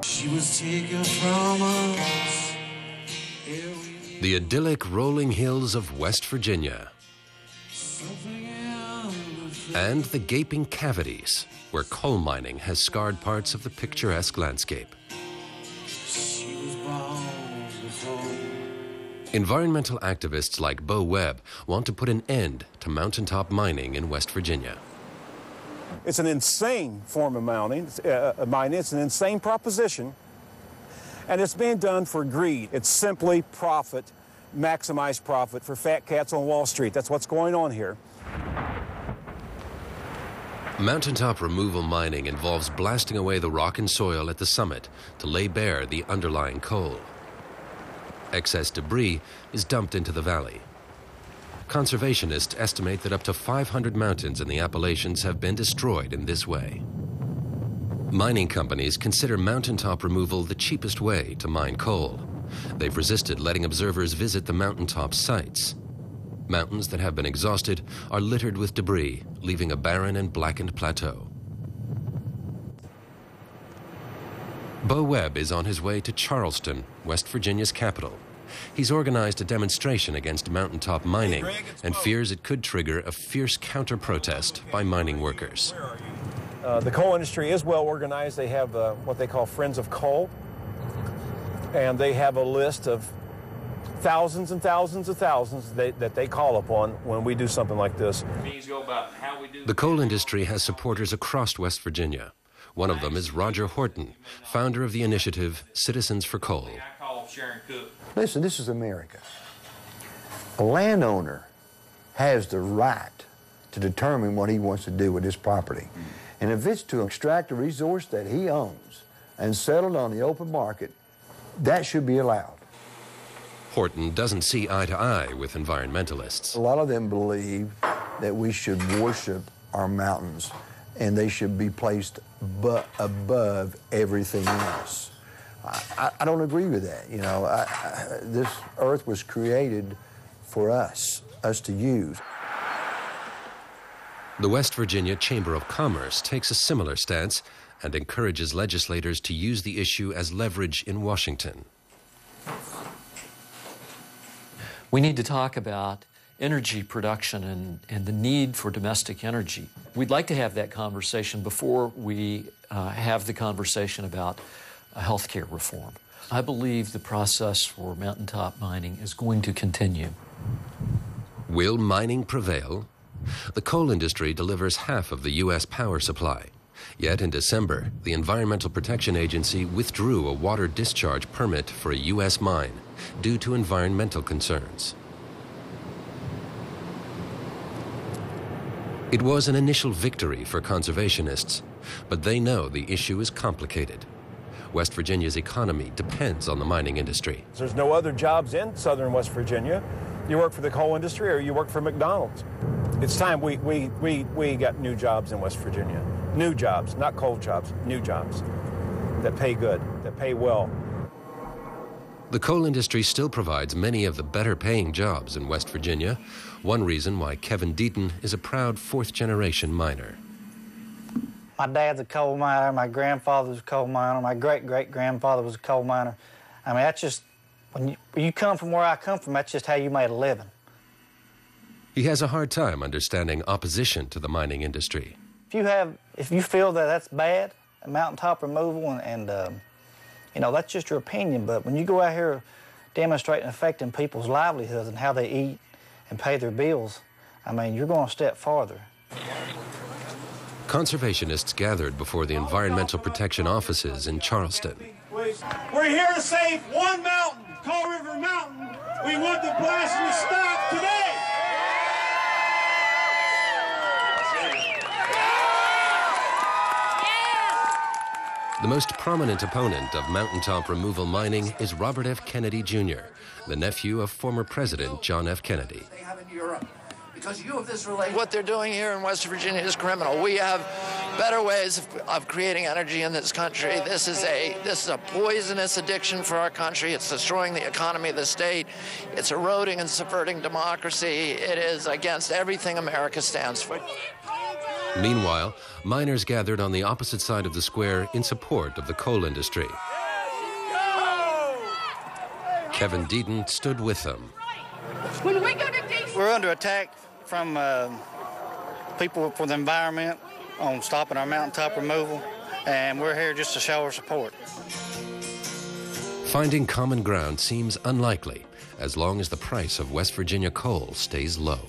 She was taken from us. The idyllic rolling hills of West Virginia. And the gaping cavities, where coal mining has scarred parts of the picturesque landscape. Environmental activists like Bo Webb want to put an end to mountaintop mining in West Virginia. It's an insane form of mining. It's an insane proposition, and it's being done for greed. It's simply profit, maximize profit for fat cats on Wall Street. That's what's going on here. Mountaintop removal mining involves blasting away the rock and soil at the summit to lay bare the underlying coal. Excess debris is dumped into the valley. Conservationists estimate that up to 500 mountains in the Appalachians have been destroyed in this way. Mining companies consider mountaintop removal the cheapest way to mine coal. They've resisted letting observers visit the mountaintop sites. Mountains that have been exhausted are littered with debris, leaving a barren and blackened plateau. Bo Webb is on his way to Charleston, West Virginia's capital. He's organized a demonstration against mountaintop mining and fears it could trigger a fierce counter-protest by mining workers. The coal industry is well organized. They have what they call Friends of Coal, and they have a list of thousands and thousands of thousands that they call upon when we do something like this. The coal industry has supporters across West Virginia. One of them is Roger Horton, founder of the initiative Citizens for Coal. Listen, this is America. A landowner has the right to determine what he wants to do with his property. And if it's to extract a resource that he owns and sell it on the open market, that should be allowed. Horton doesn't see eye to eye with environmentalists. A lot of them believe that we should worship our mountains and they should be placed above everything else. I don't agree with that. You know, this earth was created for us to use. The West Virginia Chamber of Commerce takes a similar stance and encourages legislators to use the issue as leverage in Washington. We need to talk about energy production and the need for domestic energy. We'd like to have that conversation before we have the conversation about healthcare reform. I believe the process for mountaintop mining is going to continue. Will mining prevail? The coal industry delivers half of the U.S. power supply. Yet in December, the Environmental Protection Agency withdrew a water discharge permit for a U.S. mine due to environmental concerns. It was an initial victory for conservationists, but they know the issue is complicated. West Virginia's economy depends on the mining industry. There's no other jobs in southern West Virginia. You work for the coal industry or you work for McDonald's. It's time we got new jobs in West Virginia. New jobs, not coal jobs, new jobs that pay good, that pay well. The coal industry still provides many of the better paying jobs in West Virginia, one reason why Kevin Deaton is a proud fourth-generation miner. My dad's a coal miner, my grandfather was a coal miner, my great-great-grandfather was a coal miner. I mean, that's just, when you come from where I come from, that's just how you made a living. He has a hard time understanding opposition to the mining industry. If you feel that that's bad, mountaintop removal, and you know, that's just your opinion, but when you go out here demonstrating affecting people's livelihoods and how they eat and pay their bills, I mean, you're going a step farther. Conservationists gathered before the environmental protection offices in Charleston. We're here to save one mountain, Coal River Mountain. We want the blasting to stop today. The most prominent opponent of mountaintop removal mining is Robert F. Kennedy, Jr., the nephew of former President John F. Kennedy. What they're doing here in West Virginia is criminal. We have better ways of creating energy in this country. This is a poisonous addiction for our country. It's destroying the economy of the state. It's eroding and subverting democracy. It is against everything America stands for. Meanwhile, miners gathered on the opposite side of the square in support of the coal industry. Kevin Deaton stood with them. We're under attack from people for the environment on stopping our mountaintop removal, and we're here just to show our support. Finding common ground seems unlikely as long as the price of West Virginia coal stays low.